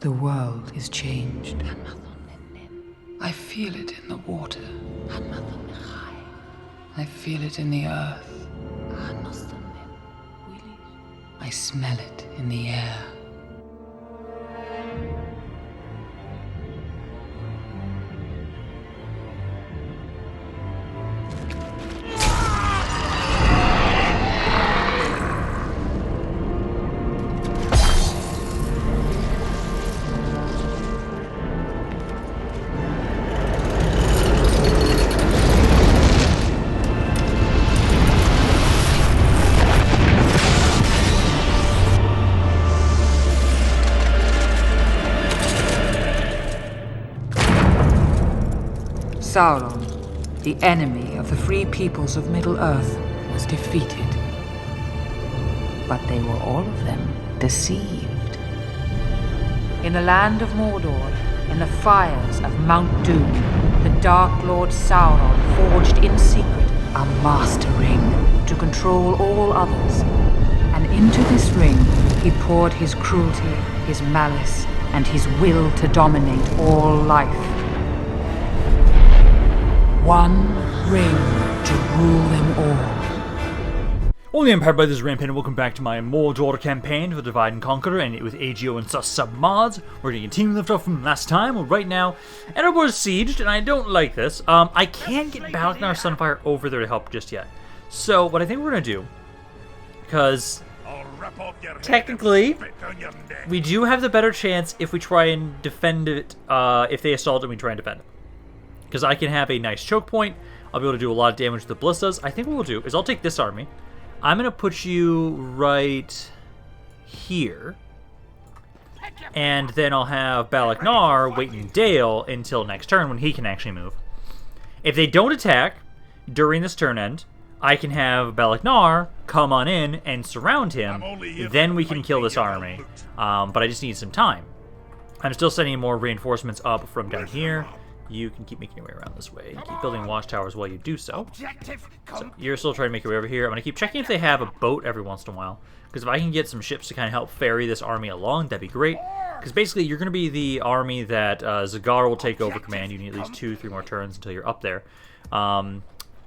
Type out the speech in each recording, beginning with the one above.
The world is changed. I feel it in the water. I feel it in the earth. I smell it in the air. Sauron, the enemy of the free peoples of Middle-earth, was defeated. But they were all of them deceived. In the land of Mordor, in the fires of Mount Doom, the Dark Lord Sauron forged in secret a master ring to control all others. And into this ring he poured his cruelty, his malice, and his will to dominate all life. One ring to rule them all. Only Empire by this Rampaned, and welcome back to my Mordor campaign for Divide and Conquer, and with AGO and submods. We're going to continue left off from last time. Well, right now, Erebor is sieged, and I don't like this. I can't get Balagnar Sunfire over there to help just yet. So, what I think we're going to do, because technically, we do have the better chance if we try and defend it, if they assault and we try and defend it. Because I can have a nice choke point. I'll be able to do a lot of damage with the ballistas. I think what we'll do is I'll take this army. I'm going to put you right here. And then I'll have Balagnar wait in Dale until next turn when he can actually move. If they don't attack during this turn end, I can have Balagnar come on in and surround him. Then we can kill this army. But I just need some time. I'm still sending more reinforcements up from down here. You can keep making your way around this way. Keep building watchtowers while you do so. So you're still trying to make your way over here. I'm going to keep checking if they have a boat every once in a while. Because if I can get some ships to kind of help ferry this army along, that'd be great. Because basically, you're going to be the army that Zagar will take over command. You need at least 2-3 more turns until you're up there. And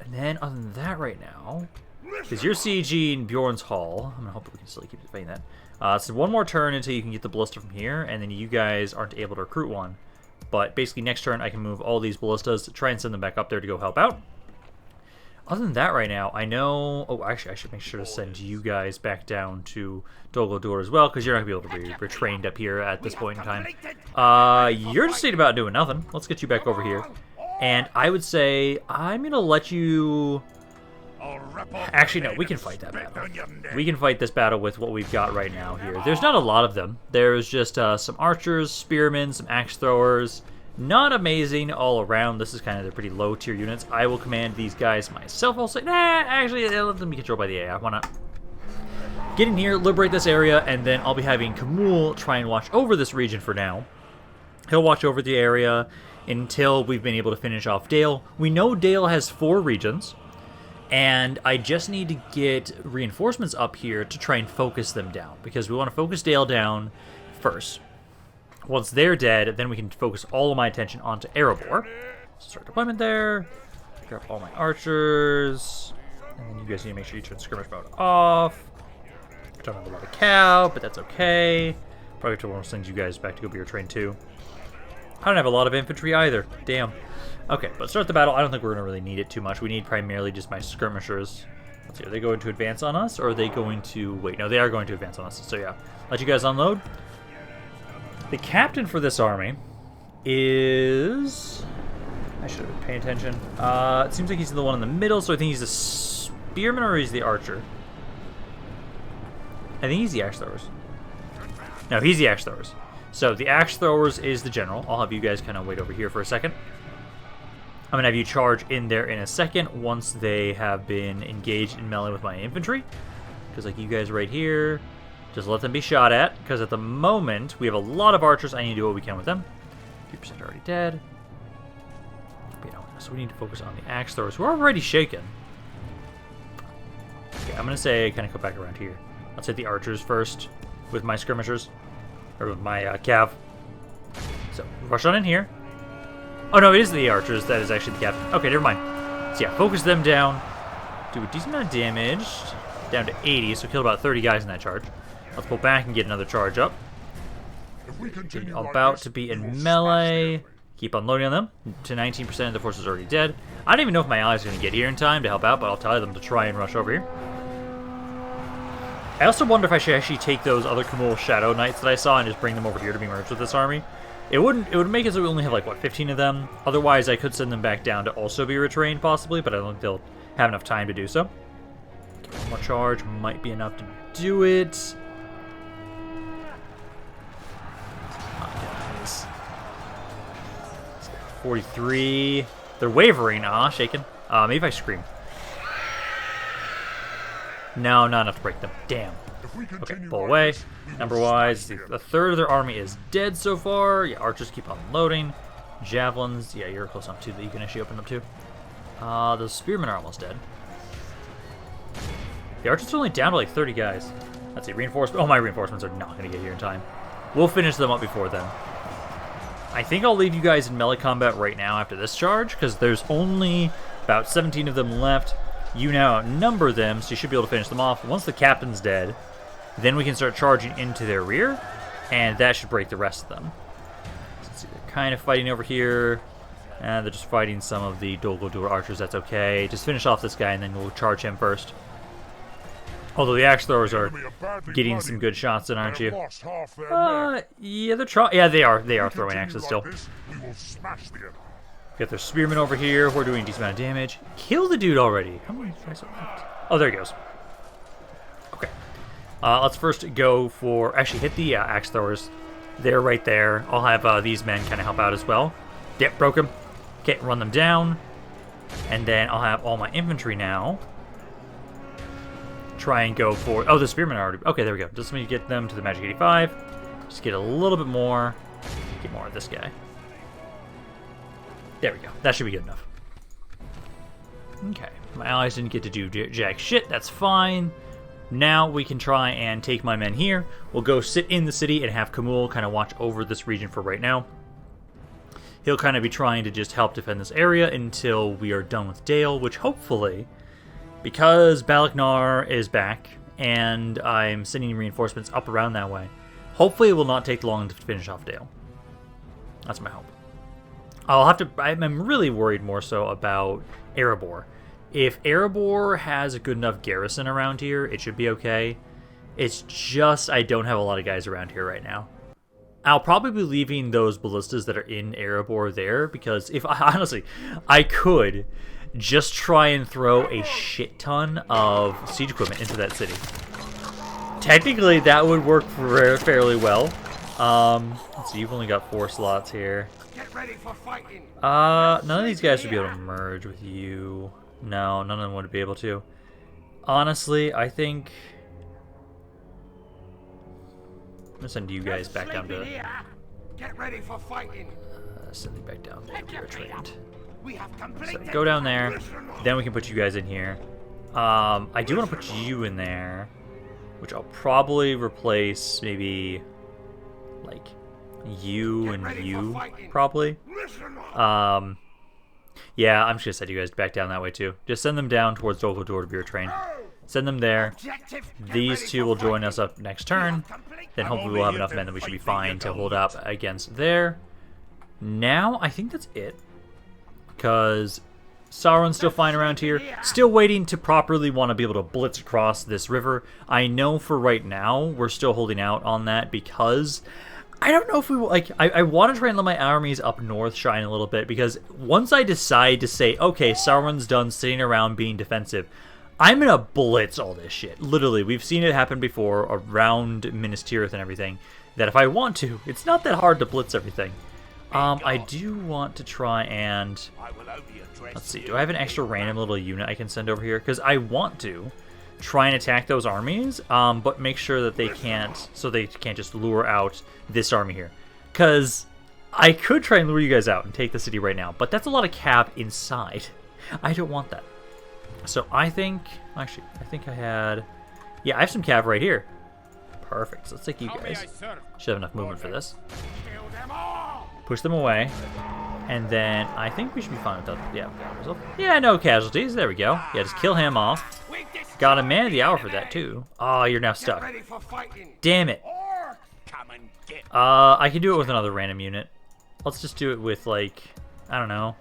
then, other than that right now, because you're sieging Beorn's Hall. I'm going to hope we can still keep fighting that. So one more turn until you can get the ballista from here. And then you guys aren't able to recruit one. But basically, next turn, I can move all these ballistas, try and send them back up there to go help out. Other than that, right now, I know... Oh, actually, I should make sure to send you guys back down to Dol Guldur as well, because you're not going to be able to be retrained up here at this point in time. You're just thinking about doing nothing. Let's get you back over here. And I would say I'm going to let you... Actually, no, we can fight that battle. We can fight this battle with what we've got right now here. There's not a lot of them. There's just some archers, spearmen, some axe throwers. Not amazing all around. This is kind of the pretty low tier units. I will command these guys myself. I'll say, nah, actually, let them be controlled by the AI. Why not? Get in here, liberate this area, and then I'll be having Kamul try and watch over this region for now. He'll watch over the area until we've been able to finish off Dale. We know Dale has 4 regions. And I just need to get reinforcements up here to try and focus them down. Because we want to focus Dale down first. Once they're dead, then we can focus all of my attention onto Erebor. Start deployment there. Grab all my archers. And then you guys need to make sure you turn skirmish mode off. Don't have a lot of cow, but that's okay. Probably have to send you guys back to go be your train too. I don't have a lot of infantry either. Damn. Okay, but start the battle. I don't think we're going to really need it too much. We need primarily just my skirmishers. Let's see, are they going to advance on us, or are they going to... Wait, no, they are going to advance on us. So yeah, let you guys unload. The captain for this army is... I should have been paying attention. It seems like he's the one in the middle, so I think he's the spearman or he's the archer. I think he's the axe throwers. No, he's the axe throwers. So the axe throwers is the general. I'll have you guys kind of wait over here for a second. I'm going to have you charge in there in a second once they have been engaged in melee with my infantry. Because like you guys right here, just let them be shot at. Because at the moment, we have a lot of archers. I need to do what we can with them. 3% are already dead. But, so we need to focus on the axe throwers, who are already shaken. Okay, I'm going to say kind of come back around here. Let's hit the archers first with my skirmishers. Or with my cav. So, rush on in here. Oh no, it is the archers that is actually the cav. Okay, never mind. So yeah, focus them down. Do a decent amount of damage. Down to 80, so kill about 30 guys in that charge. Let's pull back and get another charge up. About to be in melee. Keep unloading on them. To 19% of the force is already dead. I don't even know if my allies are going to get here in time to help out, but I'll tell them to try and rush over here. I also wonder if I should actually take those other Khamul Shadow Knights that I saw and just bring them over here to be merged with this army. It would make it so we only have like, what, 15 of them? Otherwise, I could send them back down to also be retrained, possibly, but I don't think they'll have enough time to do so. Okay, one more charge might be enough to do it. Come on, guys. 43. They're wavering. Shaking. Maybe if I scream. No, not enough to break them. Damn. Okay, pull away. Number-wise, a third of their army is dead so far. Yeah, archers keep on loading. Javelins, yeah, you're close enough too that you can actually open up too. The spearmen are almost dead. The archers are only down to like 30 guys. Let's see, reinforcements. Oh, my reinforcements are not going to get here in time. We'll finish them up before then. I think I'll leave you guys in melee combat right now after this charge, because there's only about 17 of them left. You now outnumber them, so you should be able to finish them off. Once the captain's dead, then we can start charging into their rear, and that should break the rest of them. Let's see, they're kind of fighting over here, and they're just fighting some of the Dol Guldur archers. That's okay. Just finish off this guy, and then we'll charge him first. Although the axe throwers are getting some good shots in, aren't you? Yeah, they're trying. Yeah, they are throwing axes still. Got their spearmen over here. We're doing a decent amount of damage. Kill the dude already. How many guys are left? Oh, there he goes. Okay. Let's first go for... Actually, hit the axe throwers. They're right there. I'll have these men kind of help out as well. Yep, broke them. Okay, run them down. And then I'll have all my infantry now try and go for... Oh, the spearmen are already... Okay, there we go. Just let me get them to the magic 85. Just get a little bit more. Get more of this guy. There we go. That should be good enough. Okay. My allies didn't get to do jack shit. That's fine. Now we can try and take my men here. We'll go sit in the city and have Khamul kind of watch over this region for right now. He'll kind of be trying to just help defend this area until we are done with Dale, which hopefully, because Balaknar is back and I'm sending reinforcements up around that way, hopefully it will not take long to finish off Dale. That's my hope. I'll have to... I'm really worried more so about Erebor. If Erebor has a good enough garrison around here, it should be okay. It's just I don't have a lot of guys around here right now. I'll probably be leaving those ballistas that are in Erebor there, because if honestly, I could just try and throw a shit ton of siege equipment into that city. Technically, that would work fairly well. Let's see, you've only got 4 slots here. Get ready for fighting. None of these guys would be able to merge with you. No, none of them would be able to. Honestly, I think I'm gonna send you guys back down to... Get ready for fighting. Send you back down there to be retrained. We have So go down there, then we can put you guys in here. I do want to put you in there, which I'll probably replace maybe like you and you, probably. Yeah, I'm just gonna send you guys back down that way too. Just send them down towards Dol Guldur to be retrained. Send them there. These two will join us up next turn. Then hopefully we'll have enough men that we should be fine to hold up against there. Now, I think that's it. Because Sauron's still flying around here. Still waiting to properly want to be able to blitz across this river. I know for right now, we're still holding out on that because... I don't know if we will, like, I want to try and let my armies up north shine a little bit, because once I decide to say, okay, Sauron's done sitting around being defensive, I'm going to blitz all this shit. Literally, we've seen it happen before around Minas Tirith and everything, that if I want to, it's not that hard to blitz everything. I do want to try and, let's see, do I have an extra random little unit I can send over here? Because I want to try and attack those armies, but make sure that they can't, so they can't just lure out this army here. Because I could try and lure you guys out and take the city right now, but that's a lot of cav inside. I don't want that. So I think, actually, I think I had, Yeah, I have some cav right here. Perfect. So let's take you How may guys. I serve? Should have enough movement for this. Kill them all! Push them away. And then I think we should be fine with that. Yeah, yeah, no casualties. There we go. Yeah, just kill him off. Got a man of the hour for that too. Oh, you're now Get stuck. ready for fighting. Damn it. Come and get. I can do it with another random unit. Let's just do it with like, I don't know,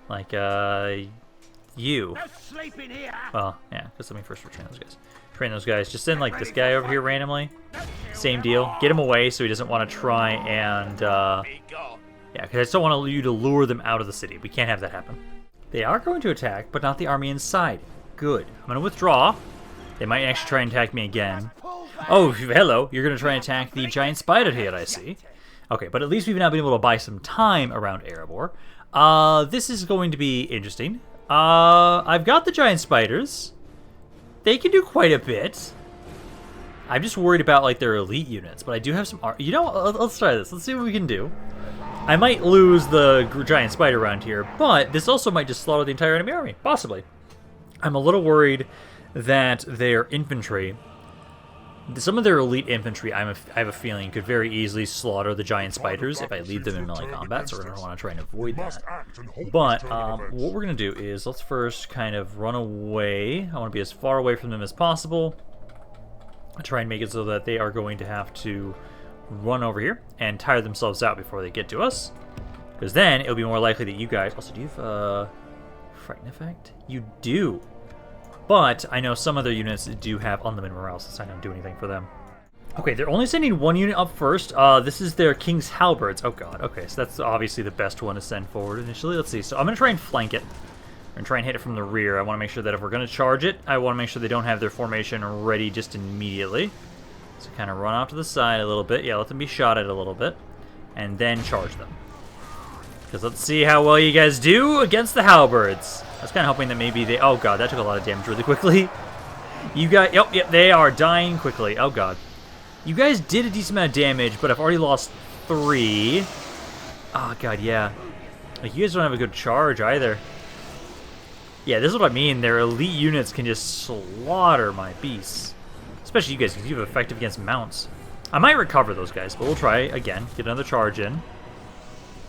like you. No sleeping here. Well, yeah, because let me first retrain those guys. Train those guys. Just send like this guy over here randomly. Same deal. Get him away so he doesn't want to try and Be gone. yeah, because I just don't want you to lure them out of the city. We can't have that happen. They are going to attack, but not the army inside. Good. I'm going to withdraw. They might actually try and attack me again. Oh, hello. You're going to try and attack the giant spider here, I see. Okay, but at least we've now been able to buy some time around Erebor. This is going to be interesting. I've got the giant spiders. They can do quite a bit. I'm just worried about, like, their elite units, but I do have some... You know, let's try this. Let's see what we can do. I might lose the giant spider around here, but this also might just slaughter the entire enemy army. Possibly. I'm a little worried that their infantry... Some of their elite infantry, I have a feeling, could very easily slaughter the giant spiders if I lead them in melee combat, so we're going to want to try and avoid that. But what we're going to do is, let's first kind of run away. I want to be as far away from them as possible. Try and make it so that they are going to have to run over here and tire themselves out before they get to us. Because then it'll be more likely that you guys... Also, do you have Frighten Effect? You do. But I know some other units do have unlimited morale, so I don't do anything for them. Okay, they're only sending one unit up first. This is their King's Halberds. Oh god, okay, so that's obviously the best one to send forward initially. Let's see, so I'm going to try and flank it. I'm going to try and hit it from the rear. I want to make sure that if we're going to charge it, I want to make sure they don't have their formation ready just immediately. So kind of run off to the side a little bit. Yeah, let them be shot at a little bit. And then charge them. Because let's see how well you guys do against the halberds. I was kind of hoping that maybe they... Oh god, that took a lot of damage really quickly. You guys... Yep, they are dying quickly. Oh god. You guys did a decent amount of damage, but I've already lost 3. Oh god, yeah. Like, you guys don't have a good charge either. Yeah, this is what I mean. Their elite units can just slaughter my beasts. Especially you guys, because you have effective against mounts. I might recover those guys, but we'll try again. Get another charge in.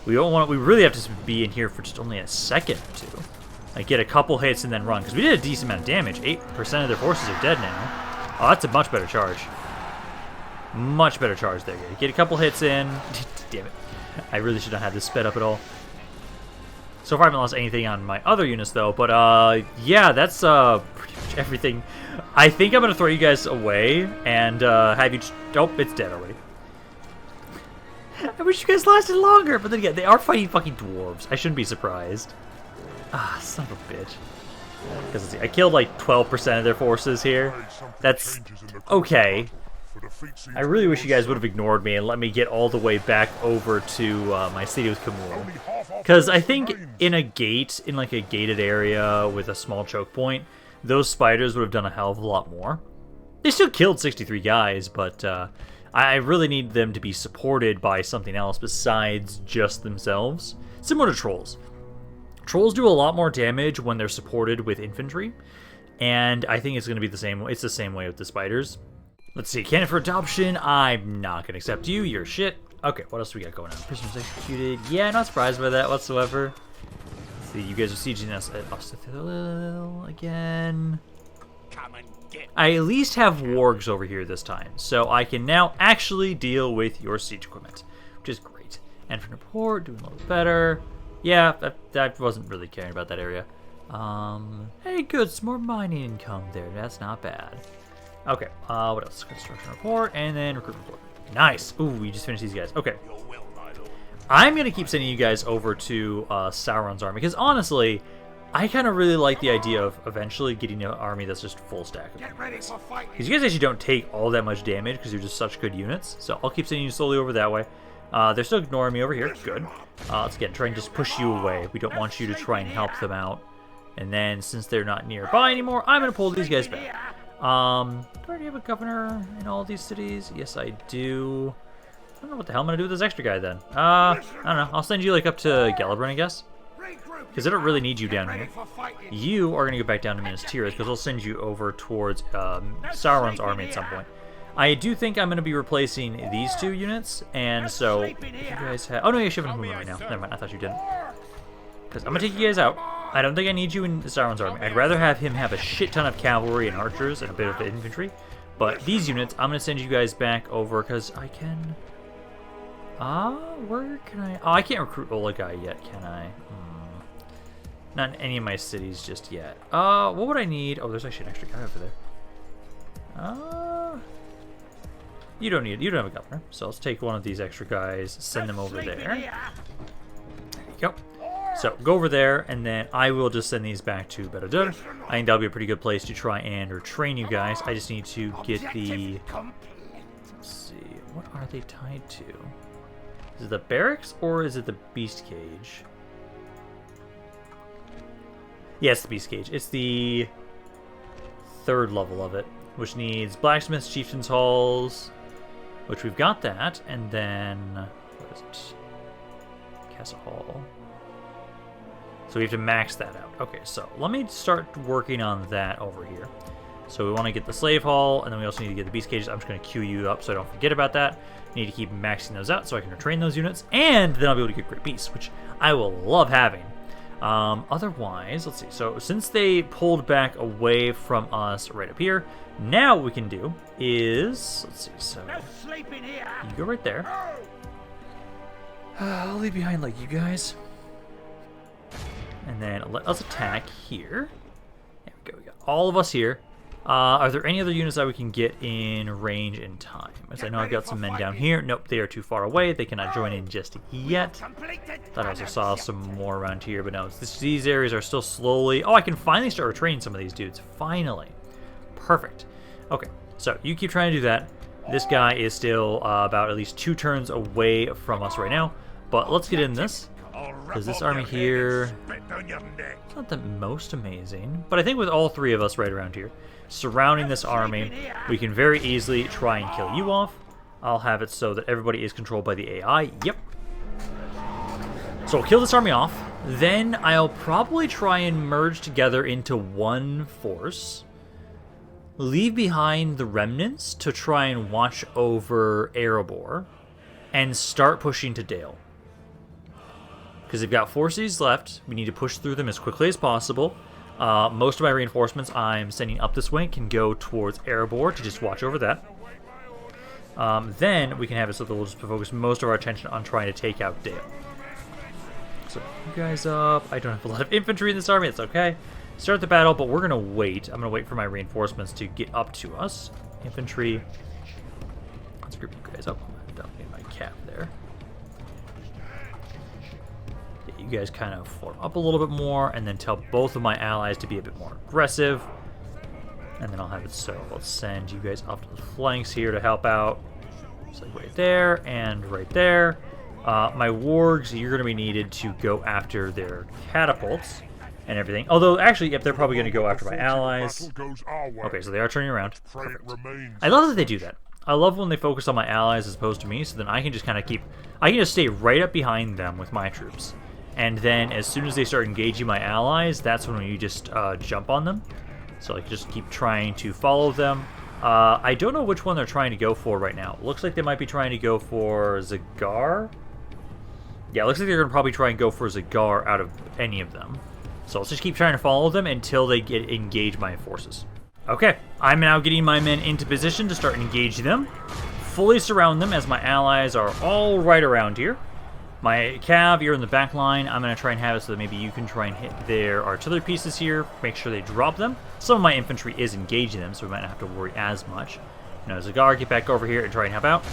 We don't want. We really have to be in here for just only a second or two. Like, get a couple hits and then run. Because we did a decent amount of damage. 8% of their forces are dead now. Oh, that's a much better charge. Much better charge there. Get a couple hits in. Damn it. I really should not have this sped up at all. So far I haven't lost anything on my other units though, but yeah, that's pretty much everything. I think I'm going to throw you guys away and have you... Oh, it's dead already. I wish you guys lasted longer, but then again, they are fighting fucking dwarves. I shouldn't be surprised. Ah, son of a bitch. Because I killed like 12% of their forces here. That's okay. I really wish you guys would have ignored me and let me get all the way back over to my city with Kamul. Because I think in a gate, in like a gated area with a small choke point, those spiders would have done a hell of a lot more. They still killed 63 guys, but I really need them to be supported by something else besides just themselves. Similar to trolls. Trolls do a lot more damage when they're supported with infantry, and I think it's going to be the same. It's the same way with the spiders. Let's see, candidate for adoption. I'm not going to accept you. You're shit. Okay, what else do we got going on? Prisoners executed. Yeah, not surprised by that whatsoever. Let's see, you guys are sieging us at Ostithil again. Come and get. I at least have wargs over here this time, so I can now actually deal with your siege equipment, which is great. And for report, doing a little better. Yeah, I wasn't really caring about that area. Hey, good, some more mining income there. That's not bad. Okay, what else? Construction report, and then recruitment report. Nice! Ooh, we just finished these guys. Okay. I'm going to keep sending you guys over to Sauron's army, because honestly, I kind of really like the idea of eventually getting an army that's just full stack. Get ready for fighting. Because you guys actually don't take all that much damage, because you're just such good units. So I'll keep sending you slowly over that way. They're still ignoring me over here. Good. Let's try and just push you away. We don't want you to try and help them out. And then, since they're not nearby anymore, I'm going to pull these guys back. Do I already have a governor in all these cities? Yes, I do. I don't know what the hell I'm going to do with this extra guy, then. I don't know. I'll send you, like, up to Gelibrin, I guess. because I don't really need you down here. For fighting. You are going to go back down to Minas Tirith, because I'll send you over towards Sauron's army at some point. I do think I'm going to be replacing these two units, and so if you guys have... Oh, no, you should have movement right now. Never mind, I thought you didn't. Because I'm going to take you guys out. I don't think I need you in Sauron's army. I'd rather have him have a shit ton of cavalry and archers and a bit of infantry. But these units, I'm going to send you guys back over, because I can... where can I... Oh, I can't recruit Olagai yet, can I? Not in any of my cities just yet. What would I need? Oh, there's actually an extra guy over there. You don't have a governor, so let's take one of these extra guys, send them over there. There you go. So, go over there, and then I will just send these back to Beorn. I think that'll be a pretty good place to try and train you guys. I just need to get the... Let's see, what are they tied to? Is it the barracks, or is it the beast cage? Yes, the beast cage. It's the 3rd level of it, which needs blacksmiths, chieftains' halls, which we've got that, and then what is it? Castle Hall. So we have to max that out. Okay, so let me start working on that over here. So we want to get the slave hall, and then we also need to get the beast cages. I'm just going to queue you up so I don't forget about that. Need to keep maxing those out so I can retrain those units, and then I'll be able to get great beasts, which I will love having. Otherwise, let's see. So since they pulled back away from us right up here, now what we can do is, let's see. So you go right there. I'll leave behind like you guys, and then let us attack here. There we go. We got all of us here. Are there any other units that we can get in range in time? As I know I've got some men down here. Nope, they are too far away. They cannot join in just yet. Thought I also saw some more around here, but no, these areas are still slowly... Oh, I can finally start retraining some of these dudes. Finally. Perfect. Okay, so you keep trying to do that. This guy is still about at least 2 turns away from us right now. But let's get in this. Because this army here... It's not the most amazing. But I think with all 3 of us right around here, surrounding this army, we can very easily try and kill you off. I'll have it so that everybody is controlled by the AI. Yep. So I'll kill this army off. Then I'll probably try and merge together into one force. Leave behind the remnants to try and watch over Erebor. And start pushing to Dale. Because they've got 4 cities left. We need to push through them as quickly as possible. Most of my reinforcements I'm sending up this way can go towards Erebor to just watch over that. Then we can have it so that we'll just focus most of our attention on trying to take out Dale. So you guys up. I don't have a lot of infantry in this army. It's okay. Start the battle, but we're going to wait. I'm going to wait for my reinforcements to get up to us. Infantry. Let's group you guys up. Dump in my cap there. You guys kind of form up a little bit more, and then tell both of my allies to be a bit more aggressive. And then I'll have it so let's send you guys up to the flanks here to help out. Just like right there and right there. My wargs, you're going to be needed to go after their catapults and everything. Although, actually, yep, they're probably going to go after my allies. Okay, so they are turning around. Perfect. I love that they do that. I love when they focus on my allies as opposed to me, so then I can just kind of I can just stay right up behind them with my troops. And then as soon as they start engaging my allies, that's when you just jump on them. So like just keep trying to follow them. I don't know which one they're trying to go for right now. Looks like they might be trying to go for Zagar. Yeah, looks like they're going to probably try and go for Zagar out of any of them. So let's just keep trying to follow them until they engage my forces. Okay, I'm now getting my men into position to start engaging them. Fully surround them as my allies are all right around here. My cav, you're in the back line. I'm going to try and have it so that maybe you can try and hit their artillery pieces here. Make sure they drop them. Some of my infantry is engaging them, so we might not have to worry as much. You know, Zagar, get back over here and try and help out.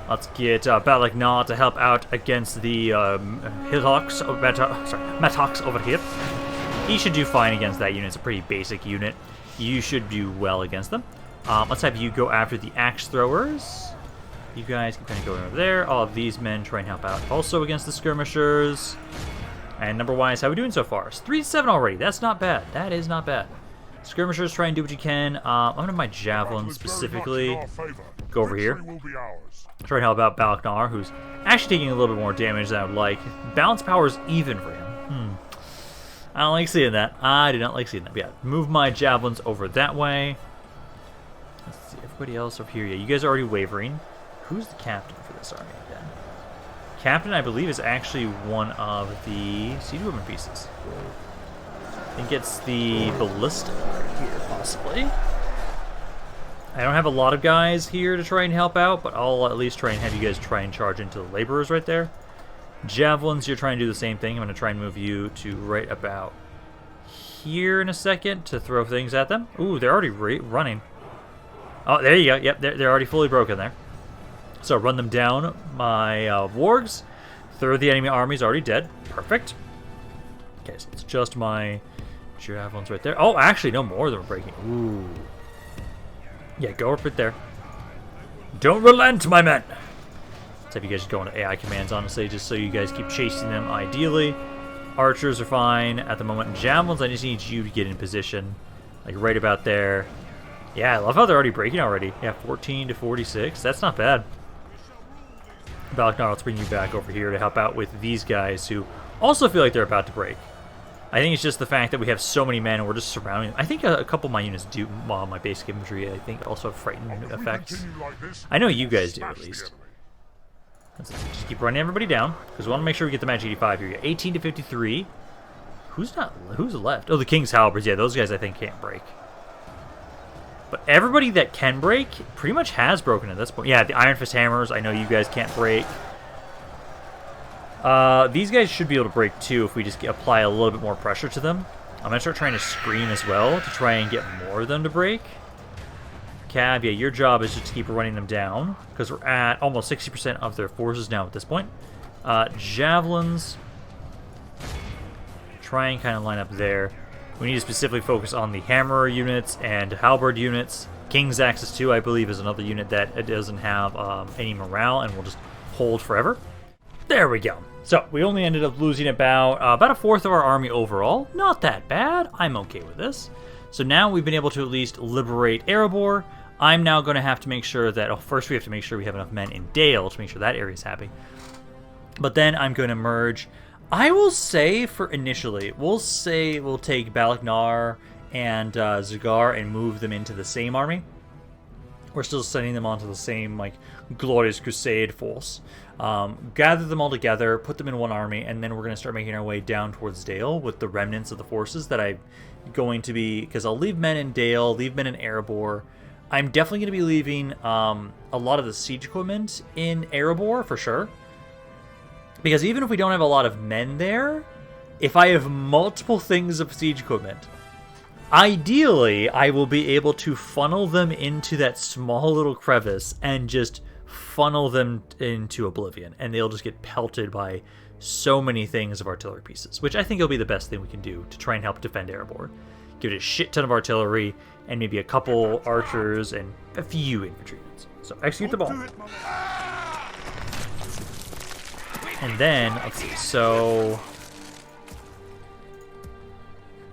Let's get Balagnar to help out against the Mattox over here. He should do fine against that unit. It's a pretty basic unit. You should do well against them. Let's have you go after the axe throwers. You guys can kind of go over there. All of these men try and help out also against the skirmishers. And number-wise, how are we doing so far? It's 3-7 already. That's not bad. That is not bad. Skirmishers, try and do what you can. I'm going to my javelin specifically. Go over here. Try and help out Balagnar, who's actually taking a little bit more damage than I would like. Balance power is even for him. I don't like seeing that. I do not like seeing that. But yeah, move my javelins over that way. Let's see, everybody else over here. Yeah, you guys are already wavering. Who's the captain for this army then? Captain, I believe, is actually one of the siege woman pieces. I think it's the ballista right here, possibly. I don't have a lot of guys here to try and help out, but I'll at least try and have you guys try and charge into the laborers right there. Javelins, you're trying to do the same thing. I'm going to try and move you to right about here in a second to throw things at them. Ooh, they're already running. Oh, there you go. Yep, they're already fully broken there. So run them down. My wargs. Third of the enemy army is already dead. Perfect. Okay, so it's just my javelins right there. Oh, actually, no more of them are breaking. Ooh. Yeah, go up right there. Don't relent, my men! Let's have you guys go into AI commands, honestly, just so you guys keep chasing them, ideally. Archers are fine at the moment. Javelins, I just need you to get in position. Like, right about there. Yeah, I love how they're already breaking already. Yeah, 14 to 46. That's not bad. Balaknar, let's bring you back over here to help out with these guys who also feel like they're about to break. I think it's just the fact that we have so many men and we're just surrounding them. I think a couple of my units do, well, my basic infantry, I think, also have frightening effects. I know you guys do, at least. Let's just keep running everybody down, because we want to make sure we get the match 85 here. 18 to 53. Who's left? Oh, the King's Halberds. Yeah, those guys I think can't break. But everybody that can break pretty much has broken at this point. Yeah, the Iron Fist Hammers, I know you guys can't break. These guys should be able to break too if we just apply a little bit more pressure to them. I'm going to start trying to scream as well to try and get more of them to break. Cab, yeah, your job is just to keep running them down because we're at almost 60% of their forces now at this point. Javelins, try and kind of line up there. We need to specifically focus on the Hammerer units and Halberd units. King's Axis II, I believe, is another unit that doesn't have any morale and will just hold forever. There we go. So we only ended up losing about a fourth of our army overall. Not that bad. I'm okay with this. So now we've been able to at least liberate Erebor. I'm now going to have to make sure that, first we have to make sure we have enough men in Dale to make sure that area is happy. But then I'm going to merge. I will say for initially, we'll take Balaknar and Zagar and move them into the same army. We're still sending them onto the same, like, glorious crusade force. Gather them all together, put them in one army, and then we're going to start making our way down towards Dale with the remnants of the forces that I'm going to be... Because I'll leave men in Dale, leave men in Erebor. I'm definitely going to be leaving a lot of the siege equipment in Erebor, for sure. Because even if we don't have a lot of men there, if I have multiple things of siege equipment... Ideally, I will be able to funnel them into that small little crevice and just funnel them into oblivion. And they'll just get pelted by so many things of artillery pieces, which I think will be the best thing we can do to try and help defend Erebor. Give it a shit ton of artillery and maybe a couple archers and a few infantry units. So execute the ball. And then, let's see, so...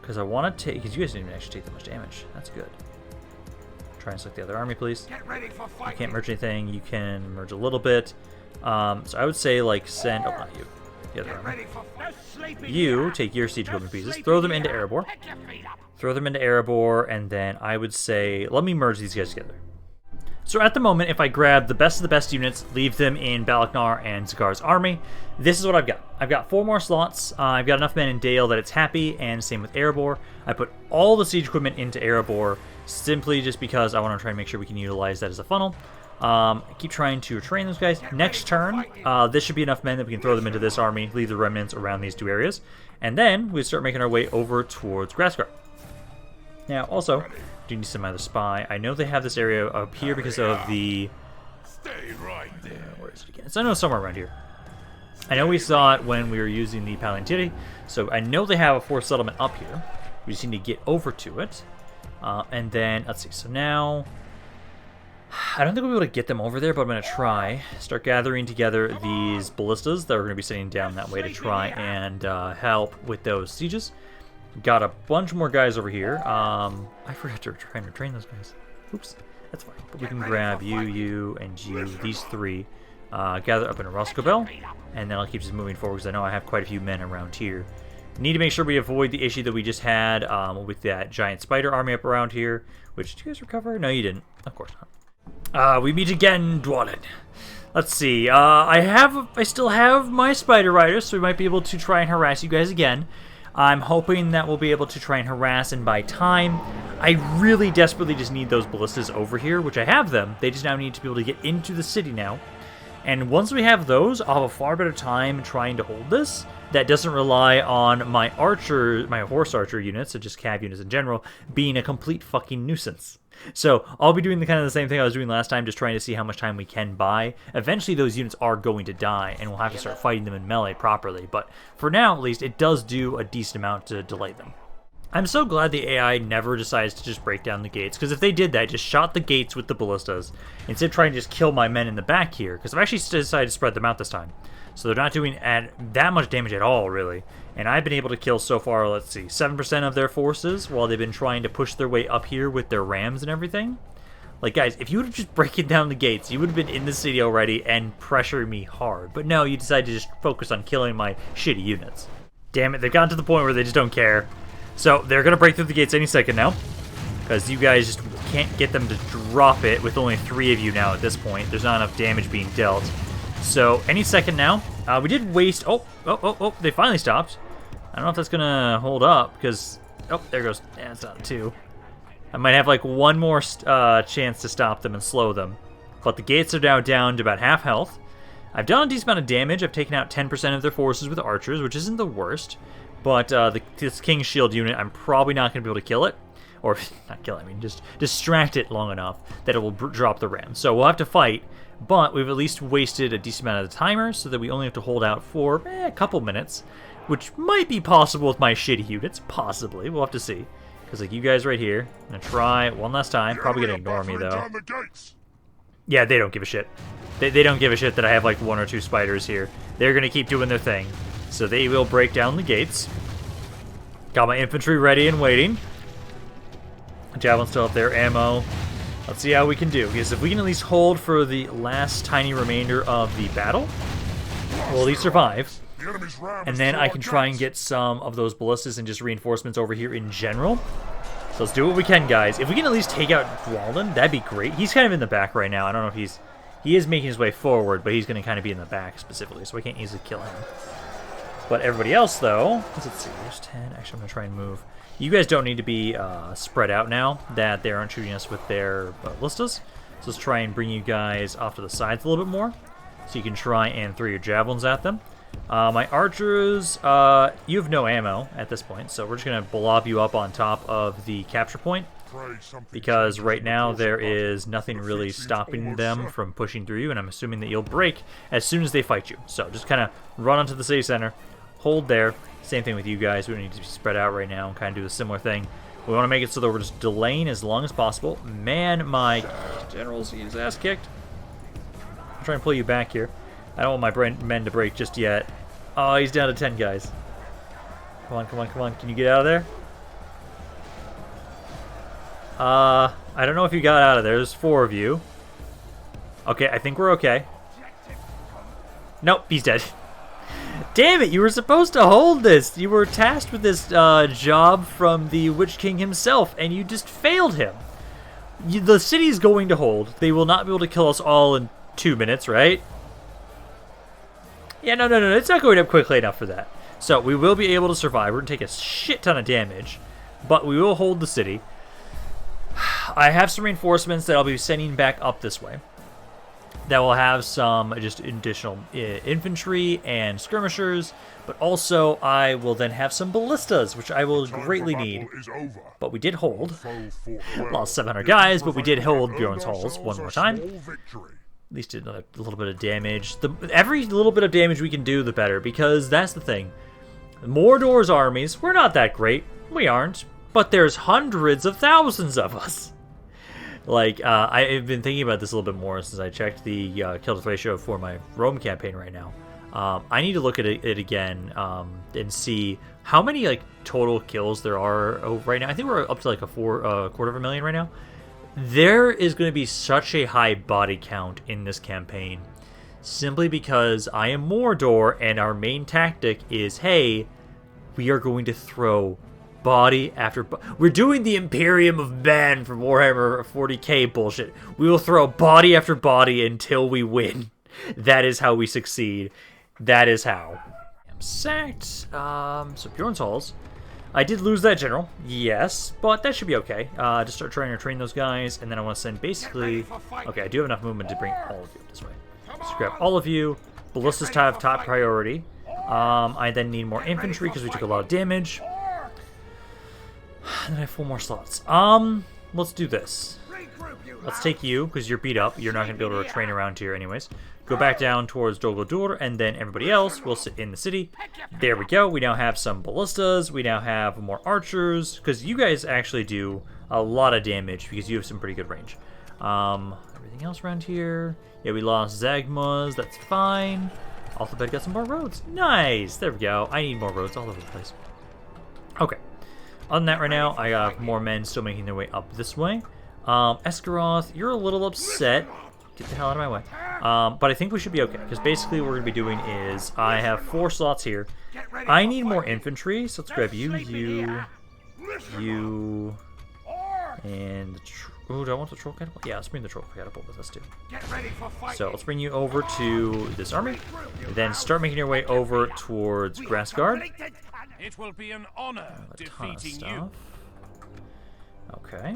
Because I want to take... Because you guys didn't even actually take that much damage. That's good. Try and select the other army, please. You can't merge anything. You can merge a little bit. So I would say, like, send... Oh, not you. The other army. You take your siege equipment pieces. Throw them into Erebor. Throw them into Erebor. And then I would say... Let me merge these guys together. So at the moment, if I grab the best of the best units, leave them in Balaknar and Zagar's army, this is what I've got. I've got 4 more slots. I've got enough men in Dale that it's happy, and same with Erebor. I put all the siege equipment into Erebor simply just because I want to try and make sure we can utilize that as a funnel. I keep trying to train those guys. Next turn, this should be enough men that we can throw them into this army, leave the remnants around these 2 areas, and then we start making our way over towards Grassguard. Now, also... Do need some other spy. I know they have this area up here because of the... Stay right there. Where is it again? So I know somewhere around here. I know we saw it when we were using the Palantiri, so I know they have a forced settlement up here. We just need to get over to it. And then, let's see, so now... I don't think we'll be able to get them over there, but I'm going to try. Start gathering together these ballistas that are going to be sitting down that way to try and help with those sieges. Got a bunch more guys over here. I forgot to try and train those guys. Oops, that's fine. But we can grab you, and you, these 3. Gather up in a Roscobel, and then I'll keep just moving forward because I know I have quite a few men around here Need to make sure we avoid the issue that we just had with that giant spider army up around here. Which, did you guys recover? No, you didn't. Of course not. We meet again, Dwalin. Let's see. I still have my spider riders, so we might be able to try and harass you guys again. I'm hoping that we'll be able to try and harass and buy time. I really desperately just need those ballistas over here, which I have them. They just now need to be able to get into the city now. And once we have those, I'll have a far better time trying to hold this. That doesn't rely on my horse archer units, or just cav units in general, being a complete fucking nuisance. So I'll be doing the same thing I was doing last time, just trying to see how much time we can buy. Eventually those units are going to die, and we'll have to start fighting them in melee properly. But for now, at least, it does do a decent amount to delay them. I'm so glad the AI never decides to just break down the gates, because if they did that, just shot the gates with the ballistas, instead of trying to just kill my men in the back here, because I've actually decided to spread them out this time. So they're not doing that much damage at all, really. And I've been able to kill so far, let's see, 7% of their forces, while they've been trying to push their way up here with their rams and everything. Like, guys, if you would have just broken down the gates, you would have been in the city already and pressuring me hard. But no, you decided to just focus on killing my shitty units. Damn it, they've gotten to the point where they just don't care. So they're going to break through the gates any second now, because you guys just can't get them to drop it with only 3 of you now at this point. There's not enough damage being dealt. So any second now. We did waste... Oh, they finally stopped. I don't know if that's going to hold up, because... Oh, there goes... Yeah, it's not 2. I might have, like, one more chance to stop them and slow them. But the gates are now down to about half health. I've done a decent amount of damage. I've taken out 10% of their forces with archers, which isn't the worst. But this King's Shield unit, I'm probably not going to be able to kill it. Or, not kill it, I mean, just distract it long enough that it will drop the ram. So we'll have to fight, but we've at least wasted a decent amount of the timer, so that we only have to hold out for a couple minutes, which might be possible with my shitty units. Possibly. We'll have to see. Because, like, you guys right here, I'm going to try one last time. Probably going to ignore me, though. Yeah, they don't give a shit. They don't give a shit that I have, like, 1 or 2 spiders here. They're going to keep doing their thing. So they will break down the gates. Got my infantry ready and waiting. Javelin still up there, ammo. Let's see how we can do. Because if we can at least hold for the last tiny remainder of the battle, we'll at least survive. And then I can try and get some of those ballistas and just reinforcements over here in general. So let's do what we can, guys. If we can at least take out Dwalin, that'd be great. He's kind of in the back right now. I don't know if he is making his way forward, but he's going to kind of be in the back specifically, so I can't easily kill him. But everybody else, though, let's see, there's 10. Actually, I'm going to try and move. You guys don't need to be spread out now that they aren't shooting us with their ballistas. So let's try and bring you guys off to the sides a little bit more, so you can try and throw your javelins at them. My archers, you have no ammo at this point, so we're just going to blob you up on top of the capture point, because right now there is nothing really stopping them from pushing through you, and I'm assuming that you'll break as soon as they fight you. So just kind of run onto the city center, hold there. Same thing with you guys. We don't need to be spread out right now and kind of do a similar thing. We want to make it so that we're just delaying as long as possible. Man, my general's getting his ass kicked. I'm trying to pull you back here. I don't want my men to break just yet. Oh, he's down to 10 guys. Come on, come on, come on. Can you get out of there? I don't know if you got out of there. There's 4 of you. Okay, I think we're okay. Nope, he's dead. Damn it, you were supposed to hold this. You were tasked with this job from the Witch King himself, and you just failed him. The city's going to hold. They will not be able to kill us all in 2 minutes, right? Yeah, no. It's not going up quickly enough for that. So we will be able to survive. We're going to take a shit ton of damage, but we will hold the city. I have some reinforcements that I'll be sending back up this way. That will have some just additional infantry and skirmishers, but also I will then have some ballistas, which I will greatly need. But we did hold. Lost 700 guys, but we did hold Beorn's halls one more time. At least did a little bit of damage. Every little bit of damage we can do, the better, because that's the thing. Mordor's armies, we're not that great. We aren't. But there's hundreds of thousands of us. Like, I've been thinking about this a little bit more since I checked the kill-death ratio for my Rome campaign right now. I need to look at it again and see how many, like, total kills there are right now. I think we're up to, like, a quarter of a million right now. There is going to be such a high body count in this campaign simply because I am Mordor and our main tactic is, hey, we are going to throw body after we're doing the Imperium of Man from Warhammer 40k bullshit. We will throw body after body until we win. That is how we succeed. That is how. I'm sacked. So Beorn's Halls. I did lose that general, yes, but that should be okay. Just start trying to train those guys, and then I want to send basically... Okay, I do have enough movement to bring all of you this way. So grab all of you. Ballistas have top priority. I then need more infantry because we took a lot of damage. And then I have 4 more slots. Let's do this. Let's take you, because you're beat up. You're not going to be able to train around here anyways. Go back down towards Dol Guldur, and then everybody else will sit in the city. There we go. We now have some ballistas. We now have more archers, because you guys actually do a lot of damage, because you have some pretty good range. Everything else around here. Yeah, we lost Zagmas. That's fine. Alphabet got some more roads. Nice. There we go. I need more roads all over the place. Okay. Other than that, right now, I have more men still making their way up this way. Esgaroth, you're a little upset. Get the hell out of my way. But I think we should be okay, because basically what we're going to be doing is I have 4 slots here. I need more infantry, so let's grab you, and... Oh, do I want the troll catapult? Yeah, let's bring the troll catapult with us, too. So let's bring you over to this army, then start making your way over towards Grassguard. It will be an honor defeating you. Okay.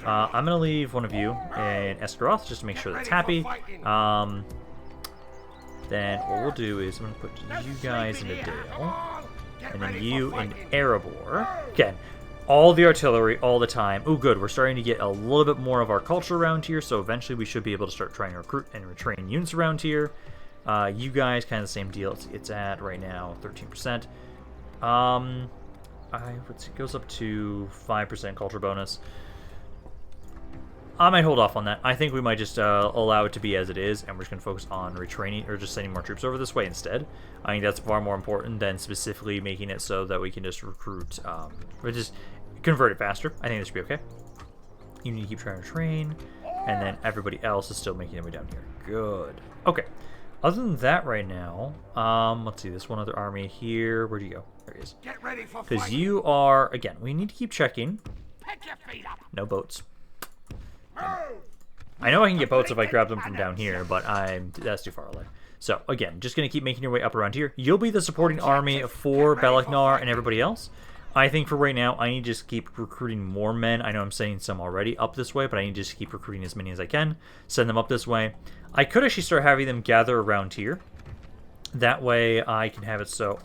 I'm going to leave one of you in Esgaroth just to make sure that's happy. Then what we'll do is I'm going to put you guys into Dale. And then you in Erebor. Again, all the artillery all the time. Oh, good. We're starting to get a little bit more of our culture around here, so eventually we should be able to start trying to recruit and retrain units around here. You guys, kind of the same deal. It's at, right now, 13%. It goes up to 5% culture bonus. I might hold off on that. I think we might just allow it to be as it is, and we're just going to focus on retraining, or just sending more troops over this way instead. I think that's far more important than specifically making it so that we can just recruit, or just convert it faster. I think this should be okay. You need to keep trying to train, and then everybody else is still making their way down here. Good. Okay. Other than that right now, let's see, this one other army here. Where'd you go? There he is. Because you are, again, we need to keep checking. No boats. I know I can get boats if I grab them from down here, but that's too far away. So, again, just going to keep making your way up around here. You'll be the supporting army for Balaknar and everybody else. I think for right now, I need to just keep recruiting more men. I know I'm sending some already up this way, but I need to just keep recruiting as many as I can. Send them up this way. I could actually start having them gather around here. That way, I can have it so...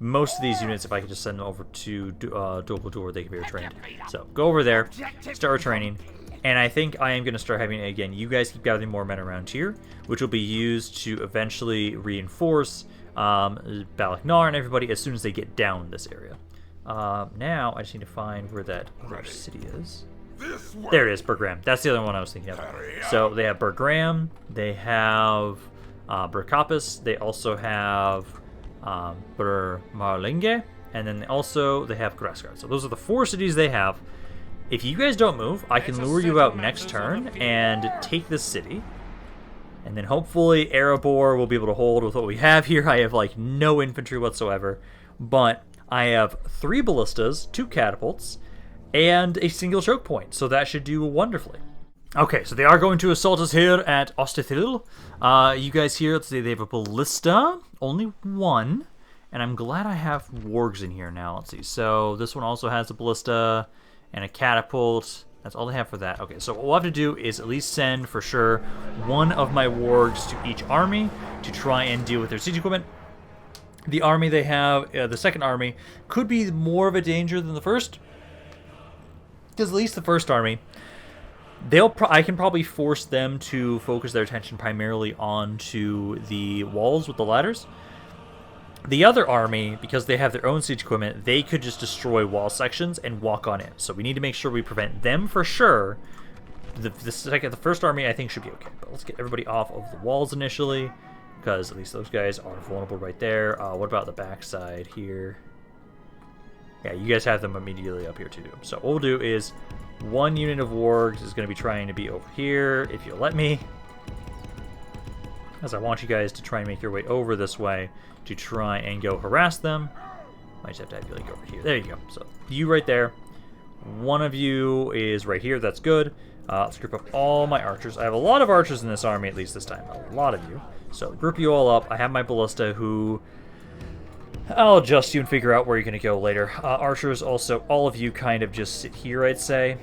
Most of these units, if I could just send them over to Dol Guldur, they can be retrained. So, go over there, start retraining. And I think I am going to start having, again, you guys keep gathering more men around here, which will be used to eventually reinforce Balaknar and everybody as soon as they get down this area. Now, I just need to find where that other city is. There it is, Bergram. That's the other one I was thinking of. So, they have Bergram, they have Berkapis, they also have Bermarlinge, and then also they have Grassguard. So those are the 4 cities they have. If you guys don't move, I can lure you out next turn and take this city. And then hopefully Erebor will be able to hold with what we have here. I have like no infantry whatsoever, but I have 3 ballistas, 2 catapults, and a single choke point. So that should do wonderfully. Okay, so they are going to assault us here at Ostithil. You guys here, let's see, they have a ballista, only 1, and I'm glad I have wargs in here now. Let's see, so this one also has a ballista and a catapult. That's all they have for that. Okay, so what we'll have to do is at least send, for sure, 1 of my wargs to each army to try and deal with their siege equipment. The army they have, the second army, could be more of a danger than the first, because at least the first army... I can probably force them to focus their attention primarily onto the walls with the ladders. The other army, because they have their own siege equipment, they could just destroy wall sections and walk on in. So we need to make sure we prevent them for sure. The first army I think should be okay. But let's get everybody off of the walls initially, because at least those guys are vulnerable right there. What about the backside here? Yeah, you guys have them immediately up here too. So what we'll do is 1 unit of wargs is going to be trying to be over here, if you'll let me. As I want you guys to try and make your way over this way to try and go harass them. Might just have to have you like over here. There you go. So you right there. One of you is right here. That's good. Let's group up all my archers. I have a lot of archers in this army, at least this time. A lot of you. So group you all up. I have my ballista, who I'll adjust you and figure out where you're going to go later. Archers, also, all of you kind of just sit here, I'd say.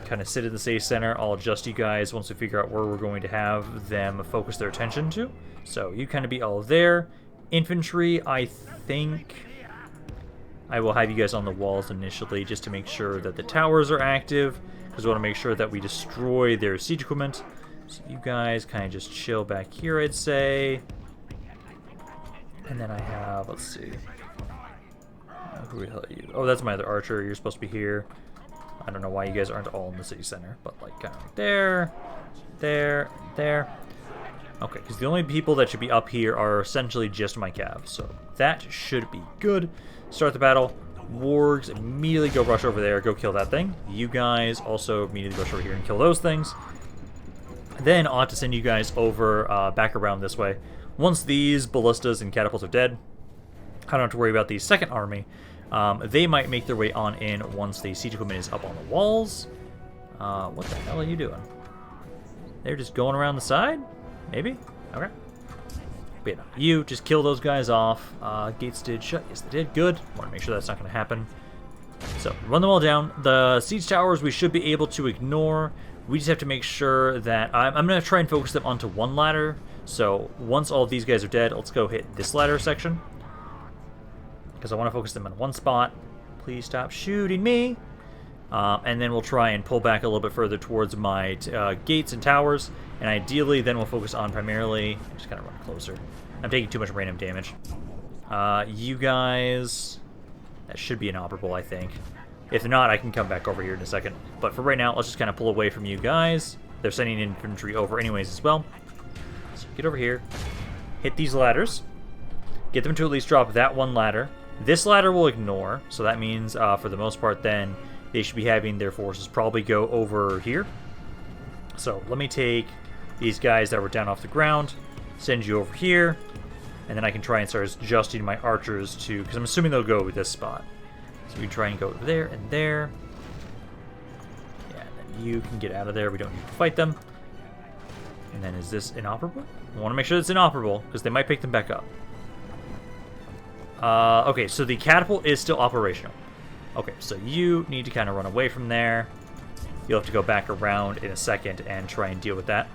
Kind of sit in the safe center. I'll adjust you guys once we figure out where we're going to have them focus their attention to. So you kind of be all there. Infantry, I think I will have you guys on the walls initially just to make sure that the towers are active, because we want to make sure that we destroy their siege equipment. So you guys kind of just chill back here, I'd say. And then I have, let's see. Who the hell are you? Oh, that's my other archer. You're supposed to be here. I don't know why you guys aren't all in the city center, but like kind of there, there, there. Okay, because the only people that should be up here are essentially just my cav, so that should be good. Start the battle. Wargs immediately go rush over there, go kill that thing. You guys also immediately rush over here and kill those things. Then I'll have to send you guys over back around this way. Once these ballistas and catapults are dead, I don't have to worry about the second army. They might make their way on in once the siege equipment is up on the walls. What the hell are you doing? They're just going around the side? Maybe? Okay. But yeah, you just kill those guys off. Gates did shut. Yes, they did. Good. Want to make sure that's not going to happen. So, run them all down. The siege towers we should be able to ignore. We just have to make sure that... I'm going to try and focus them onto one ladder. So, once all of these guys are dead, let's go hit this ladder section. Because I want to focus them in one spot. Please stop shooting me. And then we'll try and pull back a little bit further towards my gates and towers. And ideally, then we'll focus on primarily... Just kind of run closer. I'm taking too much random damage. You guys... That should be inoperable, I think. If not, I can come back over here in a second. But for right now, let's just kind of pull away from you guys. They're sending infantry over anyways as well. So get over here. Hit these ladders. Get them to at least drop that one ladder. This ladder will ignore. So that means, for the most part, then... They should be having their forces probably go over here. So let me take these guys that were down off the ground, send you over here, and then I can try and start adjusting my archers to, because I'm assuming they'll go with this spot. So we can try and go there and there. Yeah, and then you can get out of there. We don't need to fight them. And then is this inoperable? I want to make sure it's inoperable, because they might pick them back up. Okay, so the catapult is still operational. Okay, so you need to kind of run away from there. You'll have to go back around in a second and try and deal with that.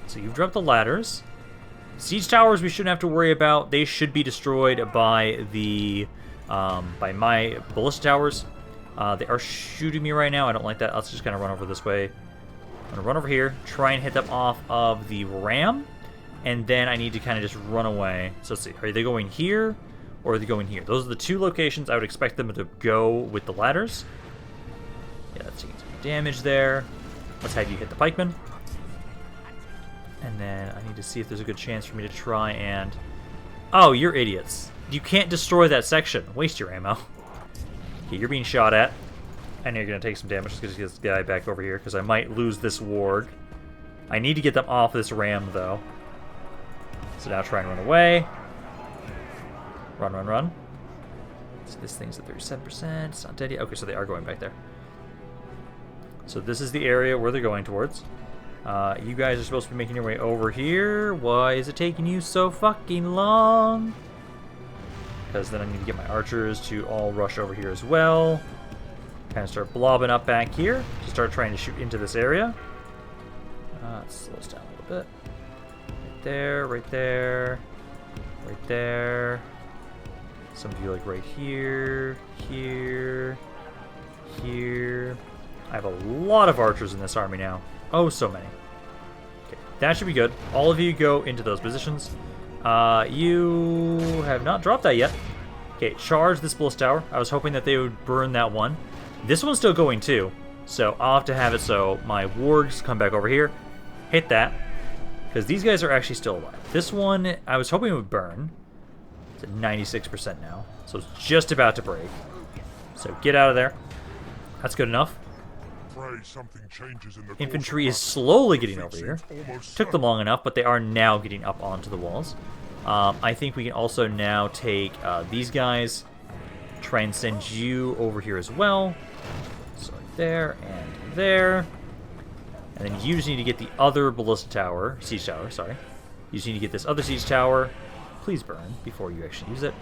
So you've dropped the ladders. Siege towers we shouldn't have to worry about. They should be destroyed by the by my ballista towers. They are shooting me right now. I don't like that. Let's just kind of run over this way. I'm gonna run over here, try and hit them off of the ram, and then I need to kind of just run away. So let's see. Are they going here? Or are they going here? Those are the two locations I would expect them to go with the ladders. Yeah, that's taking some damage there. Let's have you hit the pikemen. And then I need to see if there's a good chance for me to try and... Oh, you're idiots. You can't destroy that section. Waste your ammo. Okay, you're being shot at. I know you're going to take some damage. Let's get this guy back over here, because I might lose this warg. I need to get them off this ram, though. So now try and run away. Run, run, run. So this thing's at 37%. It's not dead yet. Okay, so they are going back there. So this is the area where they're going towards. You guys are supposed to be making your way over here. Why is it taking you so fucking long? Because then I need to get my archers to all rush over here as well. Kind of start blobbing up back here to start trying to shoot into this area. Let's slow us down a little bit. Right there, right there, right there. Some of you like right here, here, here. I have a lot of archers in this army now. Oh, so many. Okay, that should be good. All of you go into those positions. You have not dropped that yet. Okay, charge this ballista tower. I was hoping that they would burn that one. This one's still going too, so I'll have to have it so my wargs come back over here, hit that, because these guys are actually still alive. This one, I was hoping it would burn. It's at 96% now, so it's just about to break. So get out of there. That's good enough. Infantry is slowly getting over here. Took them long enough, but they are now getting up onto the walls. I think we can also now take these guys, try and send you over here as well. So like there and there. And then you just need to get the other siege tower, sorry. You just need to get this other siege tower. Please burn before you actually use it.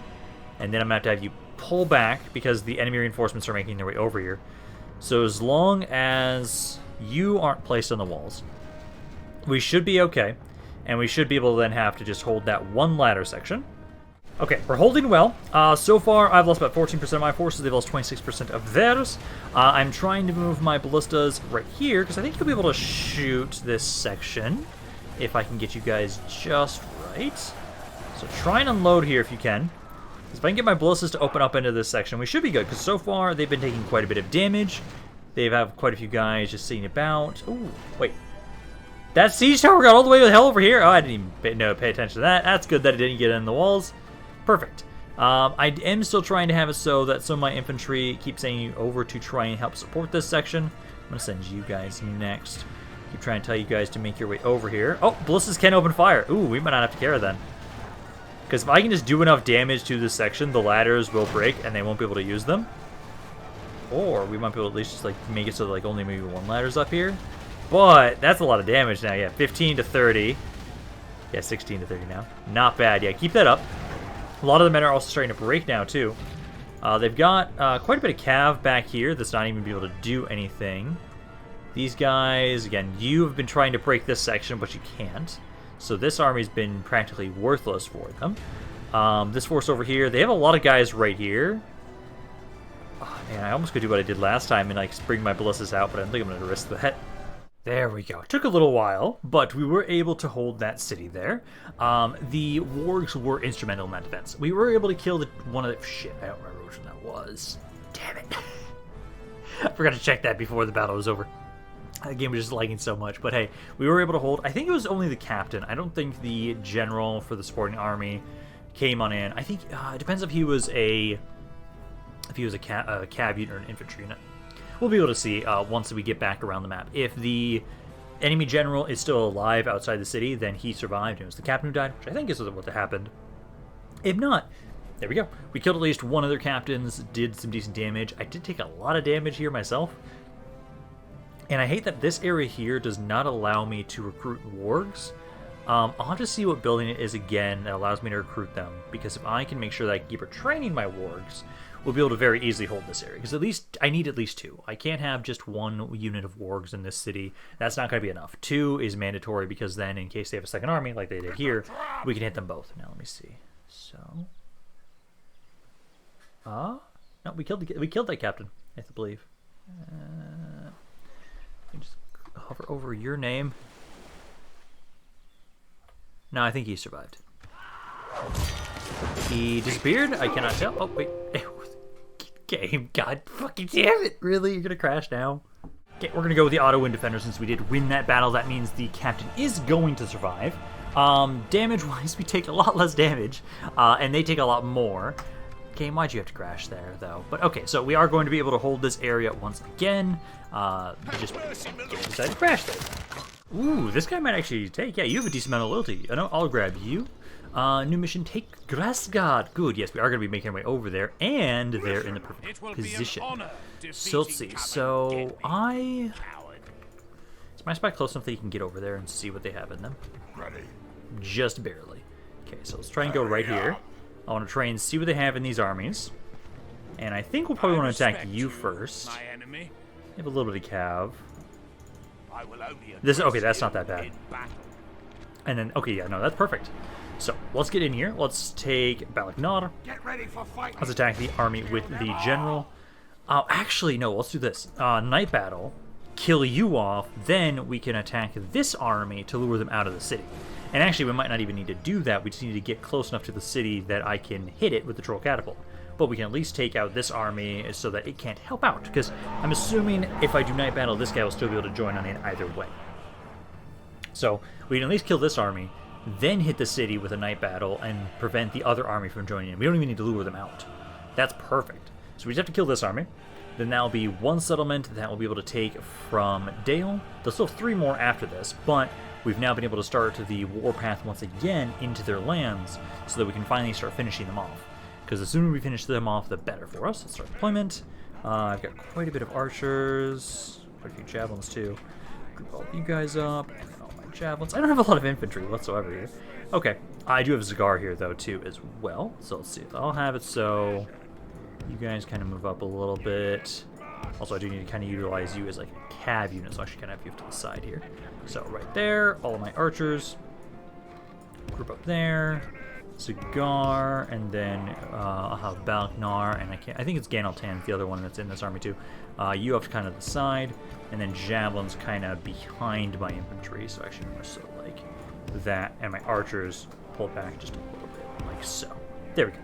And then I'm going to have you pull back because the enemy reinforcements are making their way over here. So as long as you aren't placed on the walls, we should be okay. And we should be able to then have to just hold that one ladder section. Okay, we're holding well. So far, I've lost about 14% of my forces. They've lost 26% of theirs. I'm trying to move my ballistas right here, because I think you'll be able to shoot this section, if I can get you guys just right. So try and unload here if you can. If I can get my ballistas to open up into this section, we should be good, because so far, they've been taking quite a bit of damage. They have quite a few guys just sitting about. Ooh, wait. That siege tower got all the way to hell over here? Oh, I didn't even pay attention to that. That's good that it didn't get in the walls. Perfect. I am still trying to have it so that some of my infantry keep sending over to try and help support this section. I'm going to send you guys next. Keep trying to tell you guys to make your way over here. Oh, ballistas can open fire. Ooh, we might not have to care then. Because if I can just do enough damage to this section, the ladders will break and they won't be able to use them. Or we might be able to at least just like make it so that like only maybe one ladder's up here. But that's a lot of damage now. Yeah, 15 to 30. Yeah, 16 to 30 now. Not bad. Yeah, keep that up. A lot of the men are also starting to break now, too. They've got quite a bit of cav back here that's not even be able to do anything. These guys, again, you have been trying to break this section, but you can't. So this army's been practically worthless for them. This force over here, they have a lot of guys right here. Oh, man, I almost could do what I did last time and like bring my ballistas out, but I don't think I'm going to risk that. There we go. It took a little while, but we were able to hold that city there. The wargs were instrumental in that defense. We were able to kill one of the... Shit, I don't remember which one that was. Damn it. I forgot to check that before the battle was over. The game was just lagging so much, but hey, we were able to hold... I think it was only the captain. I don't think the general for the supporting army came on in. I think it depends if he was a... If he was a cav unit or an infantry unit. We'll be able to see once we get back around the map. If the enemy general is still alive outside the city, then he survived. It was the captain who died, which I think is what happened. If not, there we go. We killed at least one of their captains, did some decent damage. I did take a lot of damage here myself. And I hate that this area here does not allow me to recruit wargs. I'll have to see what building it is again that allows me to recruit them. Because if I can make sure that I can keep training my wargs, we'll be able to very easily hold this area. Because at least I need at least 2. I can't have just 1 unit of wargs in this city. That's not going to be enough. 2 is mandatory because then in case they have a second army like they did here, we can hit them both. Now let me see. So, no, we killed that captain. I have to believe. Let me just hover over your name. No, I think he survived. He disappeared? I cannot tell. Oh, wait. Game. God fucking damn it. Really? You're going to crash now? Okay, we're going to go with the auto-win defender since we did win that battle. That means the captain is going to survive. Damage-wise, we take a lot less damage, and they take a lot more. Game, why'd you have to crash there, though? But okay, so we are going to be able to hold this area once again. Just decided to crash there. Ooh, this guy might actually take. Yeah, you have a decent amount of loyalty. I know, I'll grab you. New mission, take Grassgard. Good, yes, we are going to be making our way over there, and they're in the perfect position. So let's see. So is my spy close enough that you can get over there and see what they have in them? Ready. Just barely. Okay, so let's try and go right here. I want to try and see what they have in these armies. And I think we'll probably want to attack you first. They have a little bit of cav. Okay, that's not that bad. And then, okay, yeah, no, that's perfect. So, let's get in here. Let's take Balagnar. Let's attack the army with the general. Actually, no, let's do this. Night battle, kill you off, then we can attack this army to lure them out of the city. And actually, we might not even need to do that. We just need to get close enough to the city that I can hit it with the troll catapult. But we can at least take out this army so that it can't help out. Because I'm assuming if I do night battle, this guy will still be able to join on in either way. So we can at least kill this army, then hit the city with a night battle and prevent the other army from joining in. We don't even need to lure them out. That's perfect. So we just have to kill this army. Then that'll be 1 settlement that we'll be able to take from Dale. There's still 3 more after this, but we've now been able to start the warpath once again into their lands so that we can finally start finishing them off. Because the sooner we finish them off, the better for us. Let's start deployment. I've got quite a bit of archers, quite a few javelins too. Group all you guys up, and all my javelins. I don't have a lot of infantry whatsoever here. Okay, I do have Zagar here though too as well. So let's see. I'll have it so you guys kind of move up a little bit. Also, I do need to kind of utilize you as like a cav unit, so I should kind of have you to the side here. So right there, all of my archers. Group up there. Cigar, and then I'll have Balknar, and I think it's Ganaltan, the other one that's in this army too. You up to kind of the side, and then Javelin's kind of behind my infantry, so actually more so like that, and my archers pull back just a little bit, like so. There we go.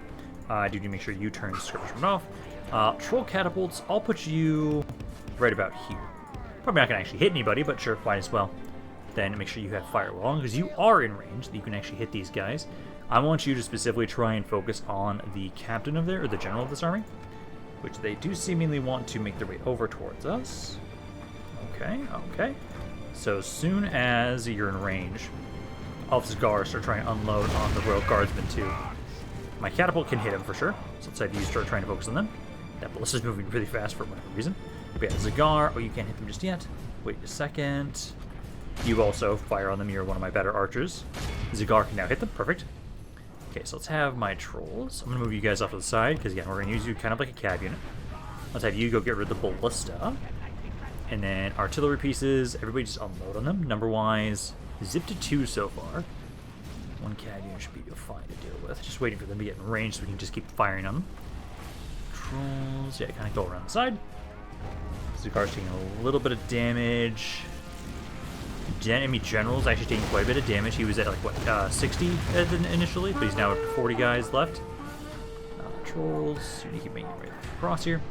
I do need to make sure you turn skirmish off. Troll catapults, I'll put you right about here. Probably not going to actually hit anybody, but sure, might as well. Then make sure you have firewall, because you are in range, that you can actually hit these guys. I want you to specifically try and focus on the captain of there, or the general of this army, which they do seemingly want to make their way over towards us. Okay, okay. So as soon as you're in range, Elf's Guards start trying to unload on the Royal Guardsmen too. My catapult can hit him for sure, so let's have you start trying to focus on them. That ballista's moving really fast for whatever reason. But yeah, Zagar, oh, you can't hit them just yet. Wait a second. You also fire on them, you're one of my better archers. Zagar can now hit them, perfect. Okay, so let's have my trolls. I'm going to move you guys off to the side, because again, we're going to use you kind of like a cav unit. Let's have you go get rid of the ballista. And then artillery pieces, everybody just unload on them, number-wise. Zip to 2 so far. One cav unit should be fine to deal with. Just waiting for them to get in range so we can just keep firing on them. Trolls, yeah, kind of go around the side. Zagar's taking a little bit of damage. Enemy General's actually taking quite a bit of damage. He was at like, what, 60 initially, but he's now up to 40 guys left. Trolls, you need to keep making your way across here.